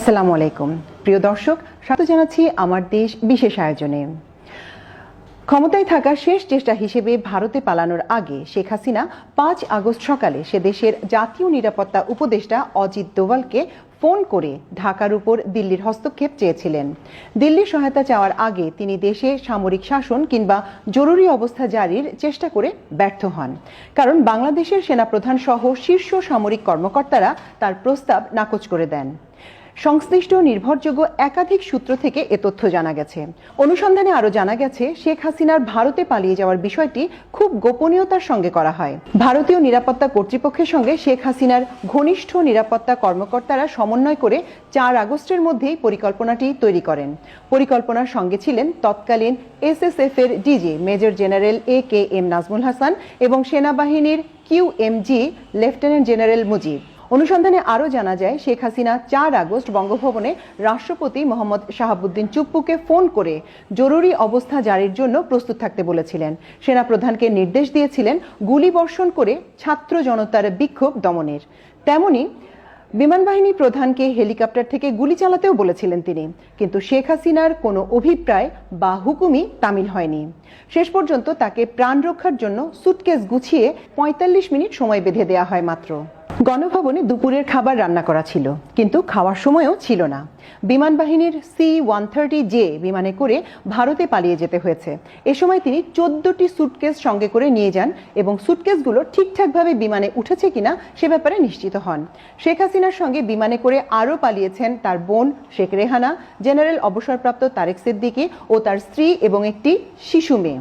আসসালামু আলাইকুম প্রিয় দর্শক, স্বাগত জানাচ্ছি আমার দেশ বিশেষ আয়োজনে। ক্ষমতায় থাকার শেষ চেষ্টা হিসেবে ভারতে পালানোর আগে শেখ হাসিনা ৫ আগস্ট সকালে সে দেশের জাতীয় নিরাপত্তা উপদেষ্টা অজিত দোভালকে ফোন করে ঢাকার উপর দিল্লির হস্তক্ষেপ চেয়েছিলেন। দিল্লির সহায়তা চাওয়ার আগে তিনি দেশে সামরিক শাসন কিংবা জরুরি অবস্থা জারির চেষ্টা করে ব্যর্থ হন, কারণ বাংলাদেশের সেনাপ্রধান সহ শীর্ষ সামরিক কর্মকর্তারা তার প্রস্তাব নাকচ করে দেন। সংশ্লিষ্ট নির্ভরযোগ্য একাধিক সূত্র থেকে এ তথ্য জানা গেছে। অনুসন্ধানে আরও জানা গেছে, শেখ হাসিনার ভারতে পালিয়ে যাওয়ার বিষয়টি খুব গোপনীয়তার সঙ্গে করা হয়। ভারতীয় নিরাপত্তা কর্তৃপক্ষের সঙ্গে শেখ হাসিনার ঘনিষ্ঠ নিরাপত্তা কর্মকর্তারা সমন্বয় করে ৪ আগস্টের মধ্যেই পরিকল্পনাটি তৈরি করেন। পরিকল্পনার সঙ্গে ছিলেন তৎকালীন এসএসএফ এর DG major general AKM Najmul Hasan এবং সেনাবাহিনীর QMG লেফটেন্যান্ট জেনারেল মুজিব। অনুসন্ধানে আরও জানা যায়, শেখ হাসিনা ৪ আগস্ট বঙ্গভবনে রাষ্ট্রপতি মোহাম্মদ শাহাবুদ্দিন চুপ্পুকে ফোন করে জরুরি অবস্থা জারির জন্য প্রস্তুত থাকতে বলেছিলেন। সেনাপ্রধানকে নির্দেশ দিয়েছিলেন গুলিবর্ষণ করে ছাত্র জনতার বিক্ষোভ দমনের। তেমনি বিমানবাহিনী প্রধানকে হেলিকপ্টার থেকে গুলি চালাতেও বলেছিলেন তিনি, কিন্তু শেখ হাসিনার কোনো অভিপ্রায় বা হুকুমই তামিল হয়নি। শেষ পর্যন্ত তাকে প্রাণ রক্ষার জন্য সুটকেস গুছিয়ে ৪৫ মিনিট সময় বেঁধে দেওয়া হয় মাত্র। গণভবনে দুপুরের খাবার রান্না করা ছিল, কিন্তু খাওয়ার সময়ও ছিল না। বিমানবাহিনীর C-130J বিমানে করে ভারতে পালিয়ে যেতে হয়েছে। এ সময় তিনি 14টি সুটকেস সঙ্গে করে নিয়ে যান এবং সুটকেসগুলো ঠিকঠাকভাবে বিমানে উঠেছে কিনা সে ব্যাপারে নিশ্চিত হন। শেখ হাসিনার সঙ্গে বিমানে করে আরও পালিয়েছেন তার বোন শেখ রেহানা, জেনারেল অবসরপ্রাপ্ত তারেক সিদ্দিকী ও তার স্ত্রী এবং একটি শিশু মেয়ে।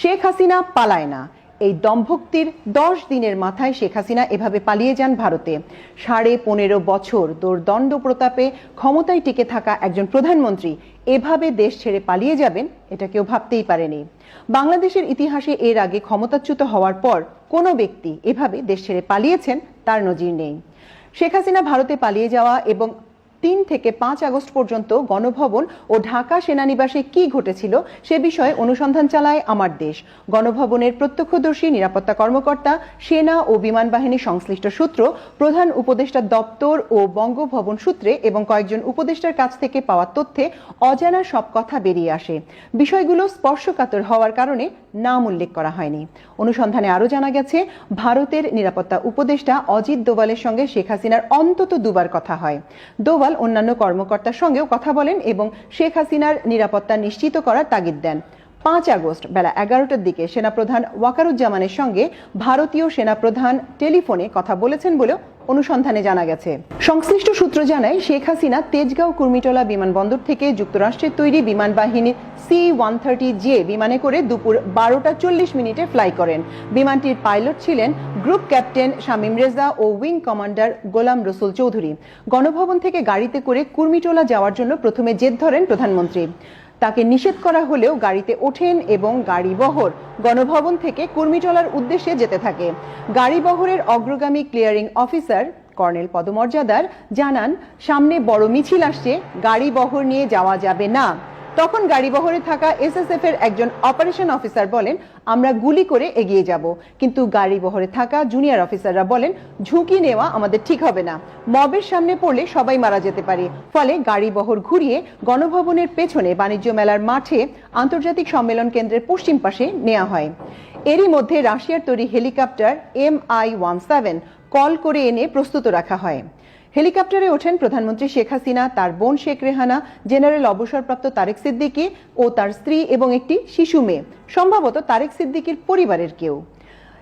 শেখ হাসিনা পালায় না, এই দম্ভক্তির 10 দিনের মাথায় শেখ হাসিনা এভাবে পালিয়ে যান ভারতে। 15.5 বছর দোর্দণ্ড প্রতাপে ক্ষমতায় টিকে থাকা একজন প্রধানমন্ত্রী এভাবে দেশ ছেড়ে পালিয়ে যাবেন, এটা কেউ ভাবতেই পারেনি। বাংলাদেশের ইতিহাসে এর আগে ক্ষমতাচ্যুত হওয়ার পর কোনো ব্যক্তি এভাবে দেশ ছেড়ে পালিয়েছেন তার নজির নেই। শেখ হাসিনা ভারতে পালিয়ে যাওয়া এবং 3 থেকে 5 আগস্ট পর্যন্ত গণভবন ও ঢাকা সেনানিবাসে কি ঘটেছিল সে বিষয়ে অনুসন্ধান চালায় আমার দেশ। গণভবনের প্রত্যক্ষদর্শী নিরাপত্তা কর্মকর্তা, সেনা ও বিমান বাহিনী সংশ্লিষ্ট সূত্র, প্রধান উপদেষ্টা দপ্তর ও বঙ্গভবন সূত্রে এবং কয়েকজন উপদেষ্টার কাছ থেকে পাওয়া তথ্যে অজানা সব কথা বেরিয়ে আসে। বিষয়গুলো স্পর্শকাতর হওয়ার কারণে নাম উল্লেখ করা হয়নি। অনুসন্ধানে আরও জানা গেছে, ভারতের নিরাপত্তা উপদেষ্টা অজিত দোভালের সঙ্গে শেখ হাসিনার অন্তত 2 বার কথা হয়। দোভাল অন্যান্য কর্মকর্তার সঙ্গেও কথা বলেন এবং শেখ হাসিনার নিরাপত্তা নিশ্চিত করার তাগিদ দেন। 5 আগস্ট বেলা 11টার দিকে সেনাপ্রধান ওয়াকারুজ্জামানের সঙ্গে ভারতীয় সেনাপ্রধান টেলিফোনে কথা বলেছেন বলেও অনুসন্ধানে জানা গেছে। সংশ্লিষ্ট সূত্র জানায়, শেখ হাসিনা তেজগাঁও কুর্মিটোলা বিমানবন্দর থেকে যুক্তরাষ্ট্রের তৈরি বিমান বাহিনীর C-130J বিমানে করে দুপুর 12টা 40 মিনিটে ফ্লাই করেন। বিমানটির পাইলট ছিলেন গ্রুপ ক্যাপ্টেন শামীম রেজা ও উইং কমান্ডার গোলাম রসুল চৌধুরী। গণভবন থেকে গাড়িতে করে কুর্মিটোলা যাওয়ার জন্য প্রথমে জেদ ধরেন প্রধানমন্ত্রী। তাকে নিষেধ করা হলেও গাড়িতে ওঠেন এবং গাড়িবহর গণভবন থেকে কুর্মিটোলার উদ্দেশ্যে যেতে থাকে। গাড়িবহরের অগ্রগামী ক্লিয়ারিং অফিসার কর্নেল পদমর্যাদার জানান, সামনে বড় মিছিল আসছে, গাড়িবহর নিয়ে যাওয়া যাবে না। তখন গাড়িবহরে থাকা এসএসএফ এর একজন অপারেশন অফিসার বলেন, আমরা গুলি করে এগিয়ে যাব। কিন্তু গাড়িবহরে থাকা জুনিয়র অফিসাররা বলেন, ঝুঁকি নেওয়া আমাদের ঠিক হবে না, মবের সামনে পড়লে সবাই মারা যেতে পারে। ফলে গাড়িবহর ঘুরিয়ে গণভবনের পেছনে বাণিজ্য মেলার মাঠে আন্তর্জাতিক সম্মেলন কেন্দ্রের পশ্চিম পাশে নেওয়া হয়। এরই মধ্যে রাশিয়ার তৈরি হেলিকপ্টার Mi-17 কল করে এনে প্রস্তুত রাখা হয়। হেলিকপ্টারে ওঠেন প্রধানমন্ত্রী শেখ হাসিনা, তার বোন শেখ রেহানা, জেনারেল অবসরপ্রাপ্ত তারেক সিদ্দিকী ও তার স্ত্রী এবং একটি শিশু মেয়ে, সম্ভবত তারেক সিদ্দিকীর পরিবারের কেউ।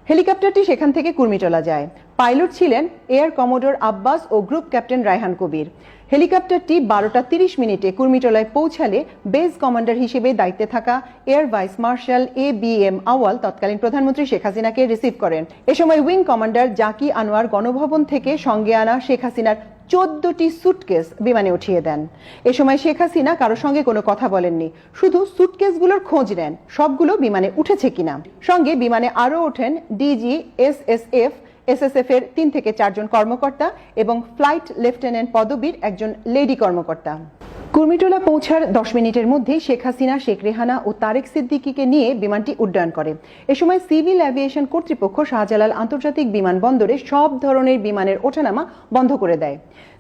হেলিকপ্টারটি সেখান থেকে কুর্মিটোলা যায়। পাইলট ছিলেন এয়ার কমোডোর আব্বাস ও গ্রুপ ক্যাপ্টেন রায়হান কবির। হেলিকপ্টারটি 12টা 30 মিনিটে কুর্মিটোলায় পৌঁছালে বেস কমান্ডার হিসেবে দায়িত্বে থাকা এয়ার ভাইস মার্শাল ABM আওয়াল তৎকালীন প্রধানমন্ত্রী শেখ হাসিনাকে রিসিভ করেন। এ সময় উইং কমান্ডার জাকি আনোয়ার গণভবন থেকে সঙ্গে আনা শেখ হাসিনার 14টি সুটকেস বিমানে উঠিয়ে দেন। এ সময় শেখ হাসিনা কারো সঙ্গে কোনো কথা বলেননি, শুধু সুটকেসগুলোর খোঁজ নেন সবগুলো বিমানে উঠেছে কিনা। সঙ্গে বিমানে আরও ওঠেন ডিজি এসএসএফ এর 3 থেকে 4 জন কর্মকর্তা এবং ফ্লাইট লেফটেন্যান্ট পদবীর একজন লেডি কর্মকর্তা। কুর্মিটোলা পৌঁছার 10 মিনিটের মধ্যেই শেখ হাসিনা, শেখ রেহানা ও তারেক সিদ্দিকীকে নিয়ে বিমানটি উড্ডয়ন করে। এ সময় সিভিল অ্যাভিয়েশন কর্তৃপক্ষ শাহজালাল আন্তর্জাতিক বিমানবন্দরে সব ধরনের বিমানের ওঠানামা বন্ধ করে দেয়।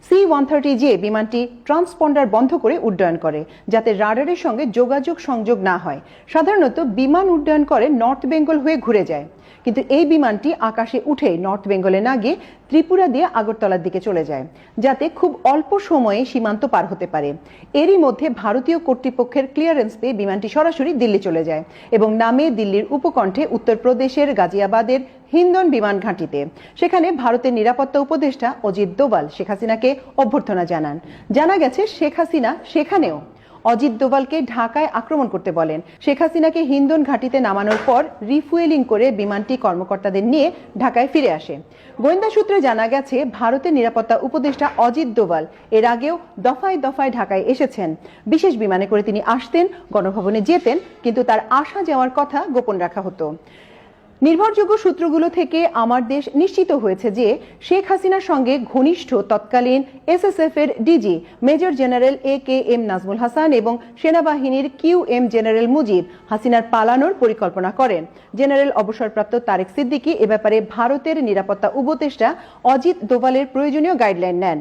C-130J বিমানটি ট্রান্সপন্ডার বন্ধ করে উড্ডয়ন করে যাতে রাডারের সঙ্গে যোগাযোগ সংযোগ না হয়। সাধারণত বিমান উড্ডয়ন করে নর্থ বেঙ্গল হয়ে ঘুরে যায়, কিন্তু এই বিমানটি আকাশে উঠে নর্থ বেঙ্গলে না গিয়ে ত্রিপুরা দিয়ে আগরতলার দিকে চলে যায়, যাতে খুব অল্প সময়ে সীমান্ত পার হতে পারে। এরই মধ্যে ভারতীয় কর্তৃপক্ষের ক্লিয়ারেন্স পেয়ে বিমানটি সরাসরি দিল্লি চলে যায় এবং নামে দিল্লির উপকণ্ঠে উত্তরপ্রদেশের গাজিয়াবাদের হিন্দন বিমান ঘাঁটিতে। সেখানে ভারতের নিরাপত্তা উপদেষ্টা অজিত দোভাল শেখ হাসিনাকে অভ্যর্থনা জানান। জানা গেছে শেখ হাসিনা সেখানেও অজিত দোভালকে ঢাকায় আক্রমণ করতে বলেন। শেখ হাসিনাকে হিন্দন ঘাঁটিতে নামানোর পর রিফুয়েলিং করে বিমানটি কর্মকর্তাদের নিয়ে ঢাকায় ফিরে আসে। গোয়েন্দা সূত্রে জানা গেছে ভারতের নিরাপত্তা উপদেষ্টা অজিত দোভাল এর আগেও দফায় দফায় ঢাকায় এসেছেন। বিশেষ বিমানে করে তিনি আসতেন, গণভবনে যেতেন, কিন্তু তার আসা যাওয়ার কথা গোপন রাখা হতো। নির্ভরযোগ্য সূত্রগুলো থেকে আমার দেশ নিশ্চিত হয়েছে যে শেখ হাসিনার সঙ্গে ঘনিষ্ঠ তৎকালীন এসএসএফ এর DG major general AK-M Najmul Hasan এবং সেনাবাহিনীর QM জেনারেল মুজিব হাসিনার পালানোর পরিকল্পনা করেন। জেনারেল অবসরপ্রাপ্ত তারেক সিদ্দিকী এ ব্যাপারে ভারতের নিরাপত্তা উপদেষ্টা অজিত দোভালের প্রয়োজনীয় গাইডলাইন নেন।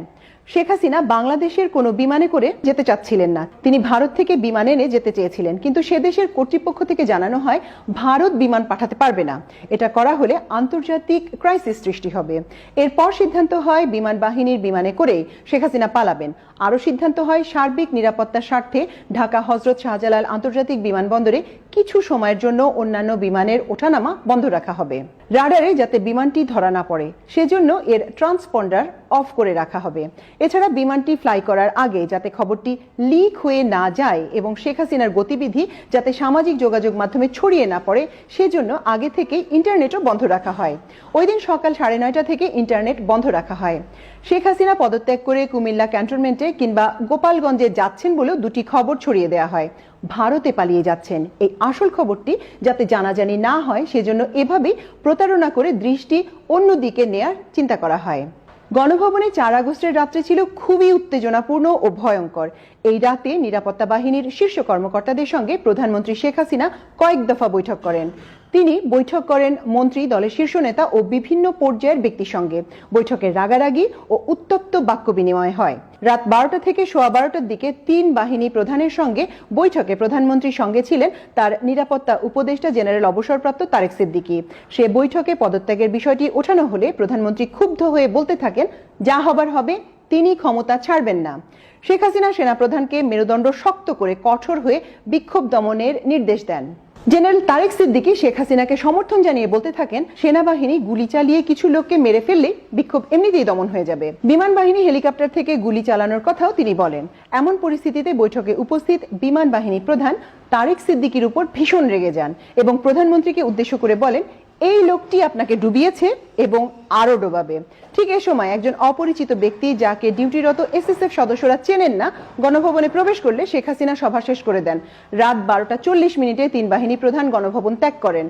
শেখ হাসিনা বাংলাদেশের কোনো বিমানে করে যেতে চাচ্ছিলেন না, তিনি ভারত থেকে বিমান এনে যেতে চেয়েছিলেন, কিন্তু সে দেশের কর্তৃপক্ষ থেকে জানানো হয় ভারত বিমান পাঠাতে পারবে না। এটা করা হলে আন্তর্জাতিক ক্রাইসিস সৃষ্টি হবে। এরপর সিদ্ধান্ত হয় বিমান বাহিনীর বিমানে করেই শেখ হাসিনা পালাবেন। আরও সিদ্ধান্ত হয় সার্বিক নিরাপত্তার স্বার্থে ঢাকা হজরত শাহজালাল আন্তর্জাতিক বিমানবন্দরে কিছু সময়ের জন্য অন্যান্য বিমানের ওঠানামা বন্ধ রাখা হবে। রাডারে যাতে বিমানটি ধরা না পড়ে সেজন্য এর ট্রান্সপন্ডার অফ করে রাখা হবে। এছাড়া বিমানটি ফ্লাই করার আগে যাতে খবরটি লিক হয়ে না যায় এবং শেখ হাসিনার গতিবিধি যাতে সামাজিক যোগাযোগ মাধ্যমে ছড়িয়ে না পড়ে সেজন্য আগে থেকে ইন্টারনেটও বন্ধ রাখা হয়। ওই দিন সকাল 9:30 থেকে ইন্টারনেট বন্ধ রাখা হয়। শেখ হাসিনা পদত্যাগ করে কুমিল্লা ক্যান্টনমেন্টে কিংবা গোপালগঞ্জে যাচ্ছেন বলেও দুটি খবর ছড়িয়ে দেওয়া হয়। ভারতে পালিয়ে যাচ্ছেন এই আসল খবরটি যাতে জানাজানি না হয় সেজন্য এভাবেই প্রতারণা করে দৃষ্টি অন্যদিকে নেয়ার চিন্তা করা হয়। গণভবনে 4 আগস্টের রাত্রে ছিল খুবই উত্তেজনাপূর্ণ ও ভয়ঙ্কর। এই রাতে নিরাপত্তা বাহিনীর শীর্ষ কর্মকর্তাদের সঙ্গে প্রধানমন্ত্রী শেখ হাসিনা কয়েক দফা বৈঠক করেন। তিনি বৈঠক করেন মন্ত্রী, দলের শীর্ষ নেতা ও বিভিন্ন পর্যায়ের ব্যক্তির সঙ্গে। বৈঠকে রাগারাগি ও উত্তপ্ত বাক্য বিনিময় হয়। রাত 12টা থেকে 12:15টার দিকে 3 বাহিনী প্রধানের সঙ্গে বৈঠকে প্রধানমন্ত্রীর সঙ্গে ছিলেন তার নিরাপত্তা উপদেষ্টা জেনারেল অবসরপ্রাপ্ত তারেক সিদ্দিকী। সে বৈঠকে পদত্যাগের বিষয়টি ওঠানো হলে প্রধানমন্ত্রী ক্ষুব্ধ হয়ে বলতে থাকেন, যা হবার হবে, তিনি ক্ষমতা ছাড়বেন না। শেখ হাসিনা সেনাপ্রধানকে মেরুদণ্ড শক্ত করে কঠোর হয়ে বিক্ষোভ দমনের নির্দেশ দেন। জেনারেল তারেক সিদ্দিকী শেখ হাসিনাকে সমর্থন জানিয়ে বলতে থাকেন, সেনাবাহিনী গুলি চালিয়ে কিছু লোককে মেরে ফেললে বিক্ষোভ এমনিতেই দমন হয়ে যাবে। বিমান বাহিনী হেলিকপ্টার থেকে গুলি চালানোর কথাও তিনি বলেন। এমন পরিস্থিতিতে বৈঠকে উপস্থিত বিমান বাহিনী প্রধান তারেক সিদ্দিকীর উপর ভীষণ রেগে যান এবং প্রধানমন্ত্রীকে উদ্দেশ্য করে বলেন, এই লোকটি আপনাকে ডুবিয়েছে এবং আরো ডোবাবে। ঠিক এ সময় একজন অপরিচিত ব্যক্তি, যাকে ডিউটিরত এসএসএফ সদস্যরা চেনেন না, গণভবনে প্রবেশ করলে শেখ হাসিনা সভা শেষ করে দেন। রাত 12:40 3 বাহিনী প্রধান গণভবন ত্যাগ করেন।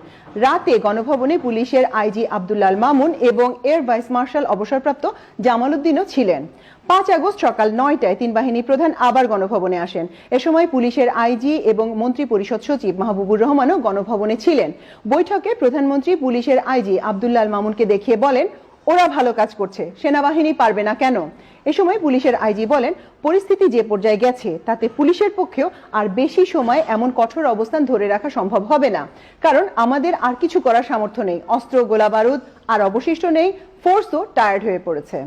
রাতে গণভবনে পুলিশের আইজি আব্দুল্লাল মামুন এবং এয়ার ভাইস মার্শাল অবসরপ্রাপ্ত জামাল উদ্দিনও ছিলেন। 5 আগস্ট সকাল 9টায় 3 বাহিনী প্রধান আবার গণভবনে আসেন। এ সময় পুলিশের আইজি এবং মন্ত্রী পরিষদ সচিব মাহবুবুর রহমানও গণভবনে ছিলেন। বৈঠকে প্রধানমন্ত্রী পুলিশের আইজি আব্দুল্লাল মামুনকে দেখিয়ে বলেন, ওরা ভালো কাজ করছে, সেনাবাহিনী পারবে না কেন? এ সময় পুলিশের আইজি বলেন, পরিস্থিতি যে পর্যায়ে গেছে তাতে পুলিশের পক্ষেও আর বেশি সময় এমন কঠোর অবস্থান ধরে রাখা সম্ভব হবে না, কারণ আমাদের আর কিছু করার সামর্থ্য নেই, অস্ত্র গোলা বারুদ আর অবশিষ্ট নেই, ফোর্সও টায়ার্ড হয়ে পড়েছে।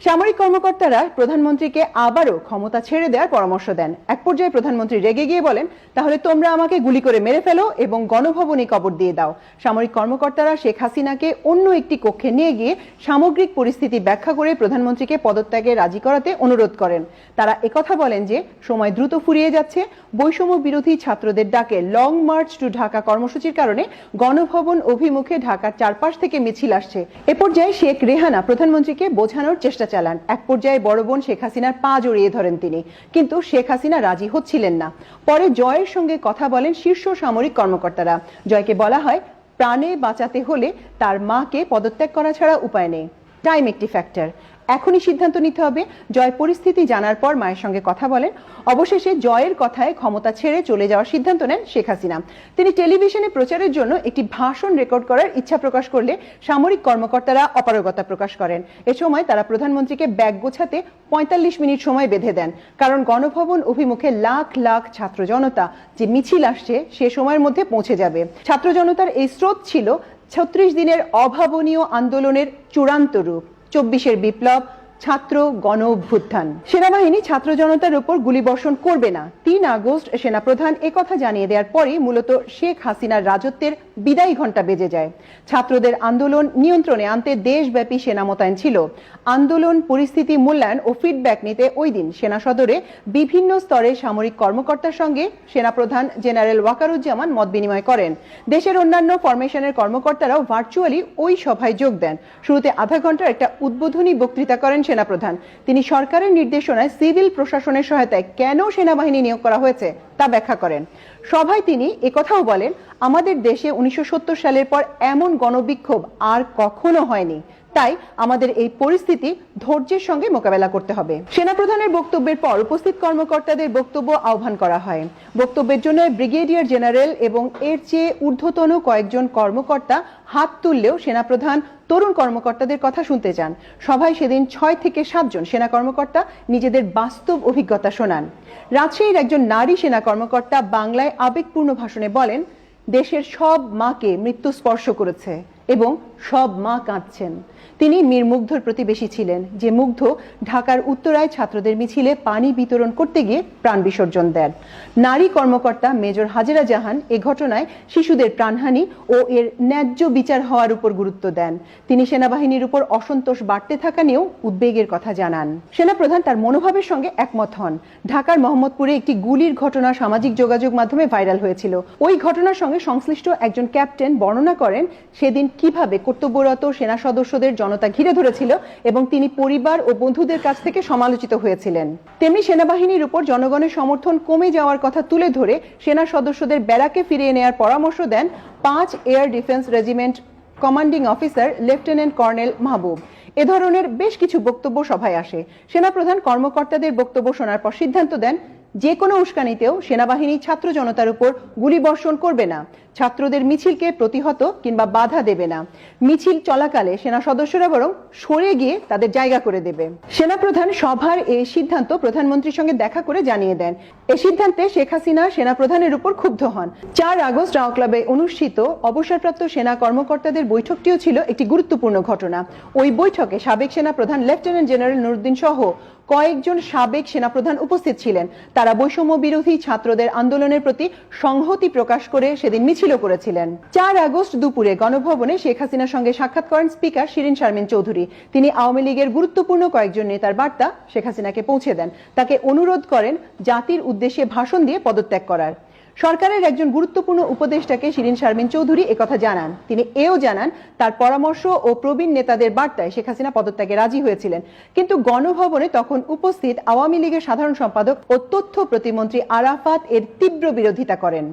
সামরিক কর্মকর্তারা প্রধানমন্ত্রীকে আবারও ক্ষমতা ছেড়ে দেওয়ার পরামর্শ দেন। এক পর্যায়ে প্রধানমন্ত্রী রেগে গিয়ে বলেন, তাহলে তোমরা আমাকে গুলি করে মেরে ফেলো এবং গণভবনে কবর দিয়ে দাও। সামরিক কর্মকর্তারা শেখ হাসিনাকে অন্য একটি কক্ষে নিয়ে গিয়ে সামগ্রিক পরিস্থিতি ব্যাখ্যা করে প্রধানমন্ত্রীকে পদত্যাগে রাজি করাতে অনুরোধ করেন। তারা একথা বলেন যে সময় দ্রুত ফুরিয়ে যাচ্ছে, বৈষম্য বিরোধী ছাত্রদের ডাকে লং মার্চ টু ঢাকা কর্মসূচির কারণে গণভবন অভিমুখে ঢাকার চারপাশ থেকে মিছিল আসছে। এ পর্যায়ে শেখ রেহানা প্রধানমন্ত্রীকে বোঝানোর চেষ্টা চালান। এক পর্যায়ে বড় বোন শেখ হাসিনার পা জড়িয়ে ধরেন তিনি, কিন্তু শেখ হাসিনা রাজি হচ্ছিলেন না। পরে জয়ের সঙ্গে কথা বলেন শীর্ষ সামরিক কর্মকর্তারা। জয়কে বলা হয়, প্রাণে বাঁচাতে হলে তার মাকে পদত্যাগ করা ছাড়া উপায় নেই। টাইম একটি ফ্যাক্টর। এখনই সিদ্ধান্ত নিতে হবে। জয় পরিস্থিতি জানার পর মায়ের সঙ্গে কথা বলেন। অবশেষে জয়ের কথায় ক্ষমতা ছেড়ে চলে যাওয়ার সিদ্ধান্ত নেন শেখ হাসিনা। তিনি টেলিভিশনে প্রচারের জন্য একটি ভাষণ রেকর্ড করার ইচ্ছা প্রকাশ করলে সামরিক কর্মকর্তারা অপারগতা প্রকাশ করেন। এ সময় তারা প্রধানমন্ত্রীকে ব্যাগ গোছাতে ৪৫ মিনিট সময় বেঁধে দেন, কারণ গণভবন অভিমুখে লাখ লাখ ছাত্র জনতা যে মিছিল আসছে সে সময়ের মধ্যে পৌঁছে যাবে। ছাত্র জনতার এই স্রোত ছিল ৩৬ দিনের অভাবনীয় আন্দোলনের চূড়ান্ত রূপ। ২৪-এর বিপ্লব, ছাত্র গণ অভ্যুত্থান। সেনাবাহিনী ছাত্র জনতার উপর গুলিবর্ষণ করবে না। ৩ আগস্ট সেনাপ্রধান একথা জানিয়ে দেওয়ার পরই মূলত শেখ হাসিনার রাজত্বের বিদায়ী ঘণ্টা বেজে যায়। ছাত্রদের আন্দোলন নিয়ন্ত্রণে আনতে দেশব্যাপী সেনা মোতায়েন ছিল। আন্দোলন পরিস্থিতি মূল্যায়ন ও ফিডব্যাক নিতে ওই দিন সেনা সদরে বিভিন্ন স্তরের সামরিক কর্মকর্তার সঙ্গে সেনাপ্রধান জেনারেল ওয়াকারুজ্জামান মত বিনিময় করেন। দেশের অন্যান্য ফরমেশনের কর্মকর্তারাও ভার্চুয়ালি ওই সভায় যোগ দেন। শুরুতে আধা ঘন্টার একটা উদ্বোধনী বক্তৃতা করেন সেনাপ্রধান। তিনি সরকারের নির্দেশনায় সিভিল প্রশাসনের সহায়তায় কেন সেনাবাহিনী নিয়োগ করা হয়েছে তা ব্যাখ্যা করেন। সভায় তিনি একথাও বলেন, আমাদের দেশে ১৯৭০ সালের পর এমন গণবিক্ষোভ আর কখনো হয়নি, তাই আমাদের এই পরিস্থিতি ধৈর্যের সঙ্গে মোকাবেলা করতে হবে। সেনাপ্রধানের বক্তব্যের পর উপস্থিত কর্মকর্তাদের বক্তব্য আহ্বান করা হয়। বক্তব্যের জন্য ব্রিগেডিয়ার জেনারেল এবং এর চেয়ে ঊর্ধ্বতন কয়েকজন কর্মকর্তা হাত তুললেও সেনাপ্রধান তরুণ কর্মকর্তাদের কথা শুনতে চান। সভায় সেদিন ৬ থেকে ৭ জন সেনা কর্মকর্তা নিজেদের বাস্তব অভিজ্ঞতা শোনান। রাজশাহীর একজন নারী সেনা কর্মকর্তা বাংলায় আবেগপূর্ণ ভাষণে বলেন, দেশের সব মাকে মৃত্যু স্পর্শ করেছে এবং সব মা কাঁদছেন। তিনি মীর মুগ্ধর প্রতিবেশী ছিলেন, যে মুগ্ধ ঢাকার উত্তরায় ছাত্রদের মিছিলে পানি বিতরণ করতে গিয়ে প্রাণ বিসর্জন দেন। নারী কর্মকর্তা মেজর হাজেরা জাহান এ ঘটনায় শিশুদের প্রাণহানি ও এর ন্যায্য বিচার হওয়ার উপর গুরুত্ব দেন। তিনি সেনাবাহিনীর উপর অসন্তোষ বাড়তে থাকা নিয়েও উদ্বেগের কথা জানান। সেনাপ্রধান তার মনোভাবের সঙ্গে একমত হন। ঢাকার মোহাম্মদপুরে একটি গুলির ঘটনা সামাজিক যোগাযোগ মাধ্যমে ভাইরাল হয়েছিল। ওই ঘটনার সঙ্গে সংশ্লিষ্ট একজন ক্যাপ্টেন বর্ণনা করেন সেদিন কিভাবে কর্তব্যরত সেনা সদস্যদের জনতা ঘিরে ধরেছিল এবং তিনি পরিবার ও বন্ধুদের কাছ থেকে সমালোচিত হয়েছিলেন। তেমনি সেনাবাহিনীর উপর জনগণের সমর্থন কমে যাওয়ার কথা তুলে ধরে সেনা সদস্যদের ব্যারাকে ফিরিয়ে নেওয়ার পরামর্শ দেন ৫ air defence regiment commanding officer lieutenant colonel Mahbub. এ ধরনের বেশ কিছু বক্তব্য সভায় আসে। সেনাপ্রধান কর্মকর্তাদের বক্তব্য শোনার পর সিদ্ধান্ত দেন, যে কোনো উস্কানিতেও সেনাবাহিনী ছাত্র জনতার উপর গুলিবর্ষণ করবে না, ছাত্রদের মিছিলকে প্রতিহত কিংবা বাধা দেবে না। মিছিল চলাকালে সেনা সদস্যরা বরং সরে গিয়ে তাদের জায়গা করে দেবে। সেনাপ্রধান সভার এই সিদ্ধান্ত প্রধানমন্ত্রীর সঙ্গে দেখা করে জানিয়ে দেন। এই সিদ্ধান্তে শেখ হাসিনা সেনাপ্রধানের উপর ক্ষুব্ধ হন। ৪ আগস্ট রাও ক্লাবে অনুষ্ঠিত অবসরপ্রাপ্ত সেনা কর্মকর্তাদের বৈঠকটিও ছিল একটি গুরুত্বপূর্ণ ঘটনা। ওই বৈঠকে সাবেক সেনাপ্রধান লেফটেন্যান্ট জেনারেল নুরুদ্দিন সহ কয়েকজন সাবেক সেনাপ্রধান উপস্থিত ছিলেন। তারা বৈষম্য বিরোধী ছাত্রদের আন্দোলনের প্রতি সংহতি প্রকাশ করে সেদিন মিছিলও করেছিলেন। ৪ আগস্ট দুপুরে গণভবনে শেখ হাসিনার সঙ্গে সাক্ষাৎ করেন স্পিকার শিরীন শারমিন চৌধুরী। তিনি আওয়ামী লীগের গুরুত্বপূর্ণ কয়েকজন নেতার বার্তা শেখ হাসিনাকে পৌঁছে দেন। তাকে অনুরোধ করেন জাতির উদ্দেশ্যে ভাষণ দিয়ে পদত্যাগ করার। সরকারের একজন গুরুত্বপূর্ণ উপদেষ্টাকে শিরীন শারমিন চৌধুরী একথা জানান। তিনি এও জানান তার পরামর্শ ও প্রবীণ নেতাদের বার্তায় শেখ হাসিনা পদত্যাগে রাজি হয়েছিলেন। কিন্তু গণভবনে তখন উপস্থিত আওয়ামী লীগের সাধারণ সম্পাদক ও তথ্য প্রতিমন্ত্রী আরাফাত এর তীব্র বিরোধিতা করেন।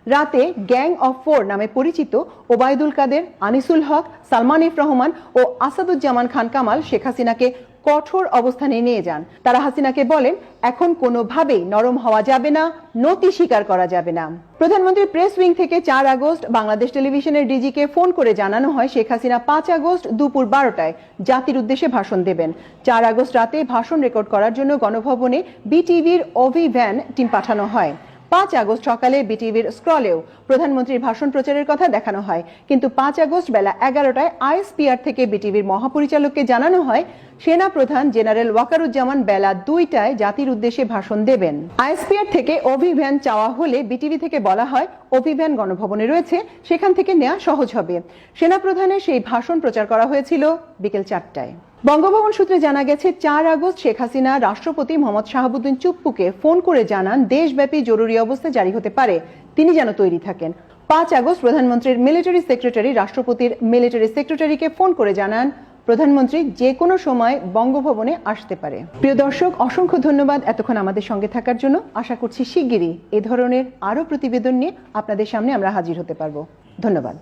রাতে গ্যাং অফ 4 নামে পরিচিত ওবায়দুল কাদের, আনিসুল হক, সালমান এফ রহমান ও আসাদুজ্জামান খান কামাল শেখ হাসিনাকে কঠোর অবস্থানে নিয়ে যান। তারা হাসিনাকে বলেন, এখন কোনোভাবেই নরম হওয়া যাবে না, নতি স্বীকার করা যাবে না। প্রধানমন্ত্রীর প্রেস উইং থেকে ৪ আগস্ট বাংলাদেশ টেলিভিশনের ডিজিকে ফোন করে জানানো হয় শেখ হাসিনা ৫ আগস্ট দুপুর ১২টায় জাতির উদ্দেশ্যে ভাষণ দেবেন। ৪ আগস্ট রাতে ভাষণ রেকর্ড করার জন্য গণভবনে বিটিভির ওভি ভ্যান টিম পাঠানো হয়। ৫ আগস্ট সকালে বিটিভির স্ক্রলেও প্রধানমন্ত্রীর ভাষণ প্রচারের কথা দেখানো হয়, কিন্তু ৫ আগস্ট বেলা ১১টায় আইএসপিআর থেকে বিটিভির মহাপরিচালককে জানানো হয় সেনা প্রধান জেনারেল ওয়াকারুজ্জামান বেলা ২টায় জাতির উদ্দেশ্যে ভাষণ দেবেন। আইএসপিআর থেকে অভিভ্যান চাওয়া হলে বিটিভি থেকে বলা হয় অভিভ্যান গণভবনে রয়েছে, সেখান থেকে নেওয়া সহজ হবে। সেনা প্রধানের সেই ভাষণ প্রচার করা হয়েছিল বিকেল ৪টায়। বঙ্গভবন সূত্রে জানা গেছে ৪ আগস্ট শেখ হাসিনা রাষ্ট্রপতি মোহাম্মদ শাহাবুদ্দিন চুপ্পুকে ফোন করে জানান দেশব্যাপী জরুরি অবস্থা জারি হতে পারে, তিনি যেন তৈরি থাকেন। ৫ আগস্ট প্রধানমন্ত্রীর মিলিটারি সেক্রেটারি রাষ্ট্রপতির মিলিটারি সেক্রেটারিকে ফোন করে জানান প্রধানমন্ত্রী যে কোনো সময় বঙ্গভবনে আসতে পারে। প্রিয় দর্শক, অসংখ্য ধন্যবাদ এতক্ষণ আমাদের সঙ্গে থাকার জন্য। আশা করছি শিগগিরই এ ধরনের আরো প্রতিবেদন নিয়ে আপনাদের সামনে আমরা হাজির হতে পারবো। ধন্যবাদ।